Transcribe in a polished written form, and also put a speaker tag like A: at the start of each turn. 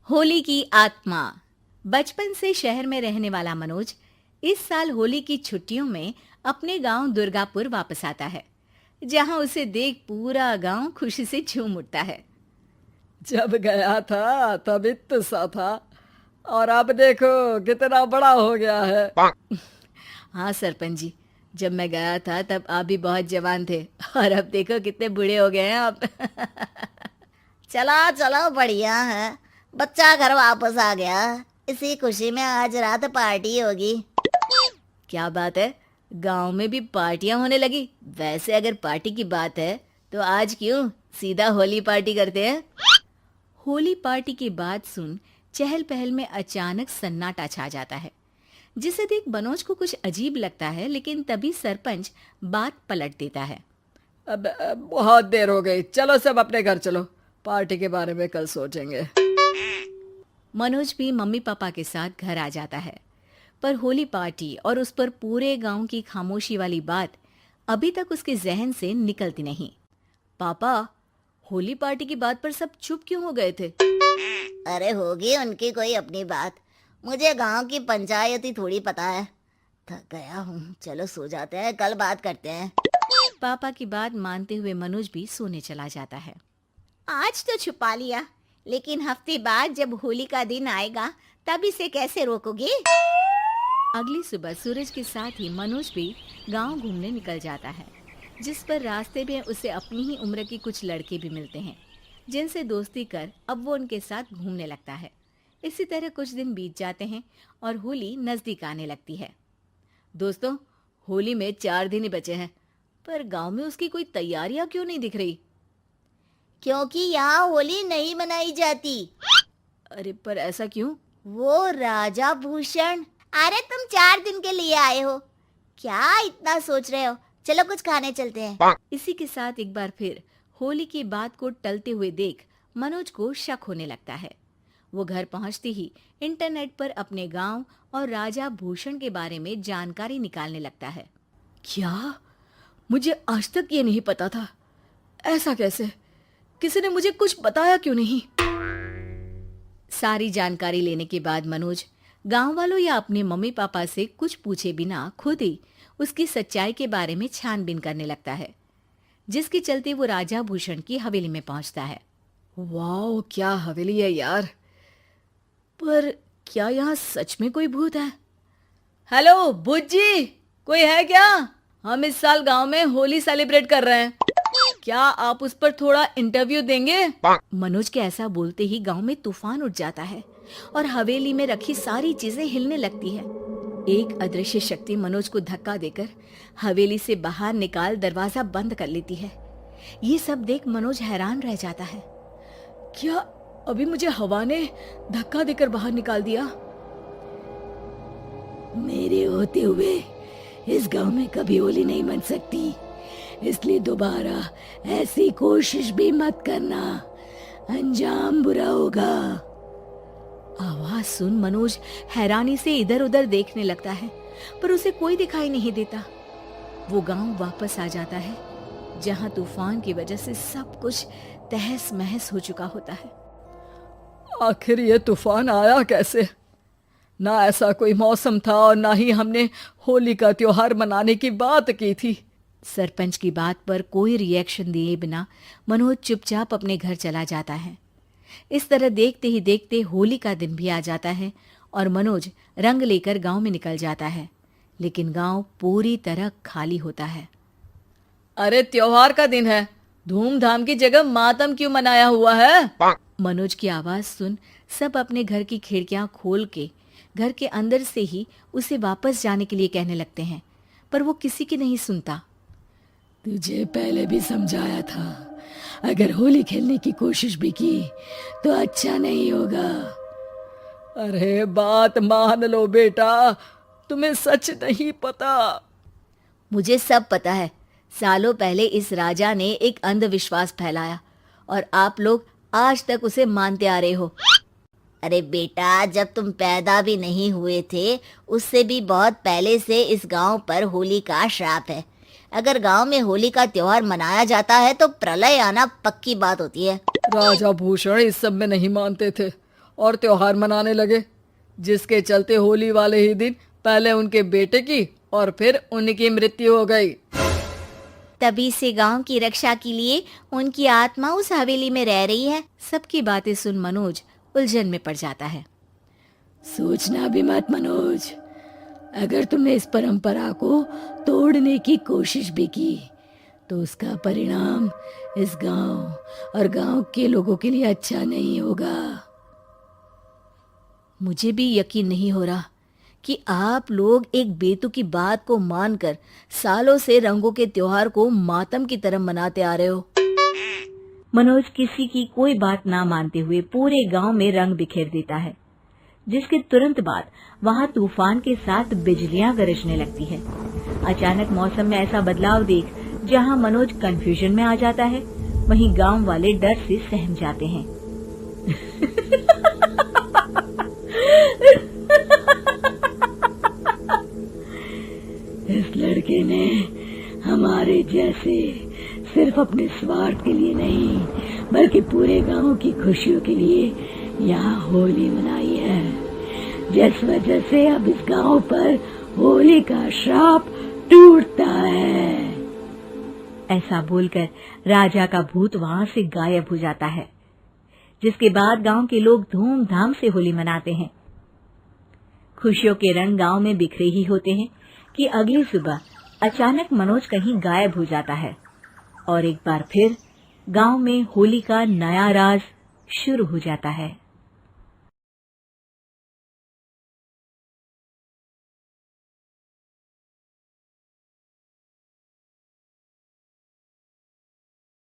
A: होली की आत्मा। बचपन से शहर में रहने वाला मनोज इस साल होली की छुट्टियों में अपने गांव दुर्गापुर वापस आता है, जहां उसे देख पूरा गांव खुशी से झूम उठता है।
B: जब गया था तब इतना सा था और अब देखो कितना बड़ा हो गया है।
A: हाँ सरपंच जी, जब मैं गया था तब आप भी बहुत जवान थे और अब देखो कितने बूढ़े हो गए हैं आप।
C: चलो चलो बढ़िया है। बच्चा घर वापस आ गया। इसी खुशी में आज रात पार्टी होगी।
A: क्या बात है, गांव में भी पार्टियां होने लगी। वैसे अगर पार्टी की बात है तो आज क्यों सीधा होली पार्टी करते हैं। होली पार्टी की बात सुन चहल पहल में अचानक सन्नाटा छा जाता है, जिसे देख मनोज को कुछ अजीब लगता है, लेकिन तभी सरपंच बात पलट देता है।
B: अब बहुत देर हो गई, चलो सब अपने घर चलो, पार्टी के बारे में कल सोचेंगे।
A: मनोज भी मम्मी पापा के साथ घर आ जाता है, पर होली पार्टी और उस पर पूरे गांव की खामोशी वाली बात अभी तक उसके जहन से निकलती नहीं। पापा, होली पार्टी की बात पर सब चुप क्यों हो गए थे?
C: अरे होगी उनकी कोई अपनी बात। मुझे गांव की पंचायत ही थोड़ी पता है। थक गया हूँ, चलो सो जाते हैं, कल बात करते हैं।
A: पापा की बात मानते हुए मनोज भी सोने चला जाता है।
C: आज तो छुपा लिया, लेकिन हफ्ते बाद जब होली का दिन आएगा तब इसे कैसे रोकोगे?
A: अगली सुबह सूरज के साथ ही मनोज भी गांव घूमने निकल जाता है, जिस पर रास्ते में उसे अपनी ही उम्र के कुछ लड़के भी मिलते हैं, जिनसे दोस्ती कर अब वो उनके साथ घूमने लगता है। इसी तरह कुछ दिन बीत जाते हैं और होली नजदीक आने लगती है। दोस्तों, होली में 4 दिन ही बचे हैं, पर गांव में उसकी कोई तैयारियां क्यों नहीं दिख रही?
C: क्योंकि यहाँ होली नहीं मनाई जाती।
A: अरे पर ऐसा क्यों?
C: वो राजा भूषण। अरे तुम 4 दिन के लिए आए हो, क्या इतना सोच रहे हो? चलो कुछ खाने चलते हैं।
A: इसी के साथ एक बार फिर होली की बात को टलते हुए देख मनोज को शक होने लगता है। वो घर पहुंचते ही इंटरनेट पर अपने गांव और राजा भूषण के बारे में जानकारी निकालने लगता है।
B: क्या? मुझे आज तक ये नहीं पता था। ऐसा कैसे? किसी ने मुझे कुछ बताया क्यों नहीं?
A: सारी जानकारी लेने के बाद मनोज गांव वालों या अपने मम्मी पापा से कुछ पूछे बिना खुद ही उसकी सच्चाई के बारे में छानबीन करने लगता है, जिसके चलते वो राजा भूषण की हवेली में पहुंचता है।
B: वाह, क्या हवेली है यार। पर क्या यहाँ सच में कोई भूत है? हेलो भूत जी, कोई है क्या? हम इस साल गांव में होली सेलिब्रेट कर रहे हैं, क्या आप उस पर थोड़ा इंटरव्यू देंगे?
A: मनोज के ऐसा बोलते ही गांव में तूफान उठ जाता है और हवेली में रखी सारी चीजें हिलने लगती है। एक अदृश्य शक्ति मनोज को धक्का देकर हवेली से बाहर निकाल दरवाजा बंद कर लेती है। ये सब देख मनोज हैरान रह जाता है।
B: क्या अभी मुझे हवा ने धक्का देकर बाहर निकाल दिया?
D: मेरे होते हुए इस गांव में कभी होली नहीं मन सकती, इसलिए दोबारा ऐसी कोशिश भी मत करना, अंजाम बुरा होगा।
A: आवाज सुन मनोज हैरानी से इधर उधर देखने लगता है, पर उसे कोई दिखाई नहीं देता। वो गांव वापस आ जाता है, जहां तूफान की वजह से सब कुछ तहस महस हो चुका होता है।
B: आखिर ये तूफान आया कैसे? ना ऐसा कोई मौसम था और ना ही हमने होली का त्योहार मनाने की बात की थी।
A: सरपंच की बात पर कोई रिएक्शन दिए बिना मनोज चुपचाप अपने घर चला जाता है। इस तरह देखते ही देखते होली का दिन भी आ जाता है और मनोज रंग लेकर गांव में निकल जाता है, लेकिन गांव पूरी तरह खाली होता है।
B: अरे त्योहार का दिन है, धूमधाम की जगह मातम क्यों मनाया हुआ है?
A: मनोज की आवाज सुन सब अपने घर की खिड़कियां खोल के घर के अंदर से ही उसे वापस जाने के लिए कहने लगते हैं, पर वो किसी की नहीं सुनता।
D: तुझे पहले भी समझाया था, अगर होली खेलने की कोशिश भी की तो अच्छा नहीं होगा।
B: अरे बात मान लो बेटा, तुम्हें सच नहीं पता।
A: मुझे सब पता है। सालों पहले इस राजा ने एक अंधविश्वास फैलाया और आप लोग आज तक उसे मानते आ रहे हो।
C: अरे बेटा, जब तुम पैदा भी नहीं हुए थे उससे भी बहुत पहले से इस गांव पर होली का श्राप है। अगर गांव में होली का त्योहार मनाया जाता है तो प्रलय आना पक्की बात होती है।
B: राजा भूषण इस सब में नहीं मानते थे और त्योहार मनाने लगे, जिसके चलते होली वाले ही दिन पहले उनके बेटे की और फिर उनकी मृत्यु हो गई।
C: तभी से गांव की रक्षा के लिए उनकी आत्मा उस हवेली में रह रही है।
A: सबकी बातें सुन मनोज उलझन में पड़ जाता है।
D: सोचना भी मत मनोज, अगर तुमने इस परंपरा को तोड़ने की कोशिश भी की तो उसका परिणाम इस गांव और गांव के लोगों के लिए अच्छा नहीं होगा।
A: मुझे भी यकीन नहीं हो रहा कि आप लोग एक बेतुकी बात को मानकर सालों से रंगों के त्योहार को मातम की तरह मनाते आ रहे हो। मनोज किसी की कोई बात ना मानते हुए पूरे गांव में रंग बिखेर देता है, जिसके तुरंत बाद वहां तूफान के साथ बिजलियां गरजने लगती है। अचानक मौसम में ऐसा बदलाव देख जहां मनोज कंफ्यूजन में आ जाता है, वहीं गांव वाले डर से सहम जाते हैं।
D: इस लड़के ने हमारे जैसे सिर्फ अपने स्वार्थ के लिए नहीं बल्कि पूरे गांव की खुशियों के लिए यहाँ होली मनाई है, जिस वजह से अब इस गांव पर होली का श्राप टूटता है।
A: ऐसा बोलकर राजा का भूत वहां से गायब हो जाता है, जिसके बाद गांव के लोग धूमधाम से होली मनाते हैं। खुशियों के रंग गांव में बिखरे ही होते हैं कि अगली सुबह अचानक मनोज कहीं गायब हो जाता है और एक बार फिर गांव में होली का नया राज शुरू हो जाता है।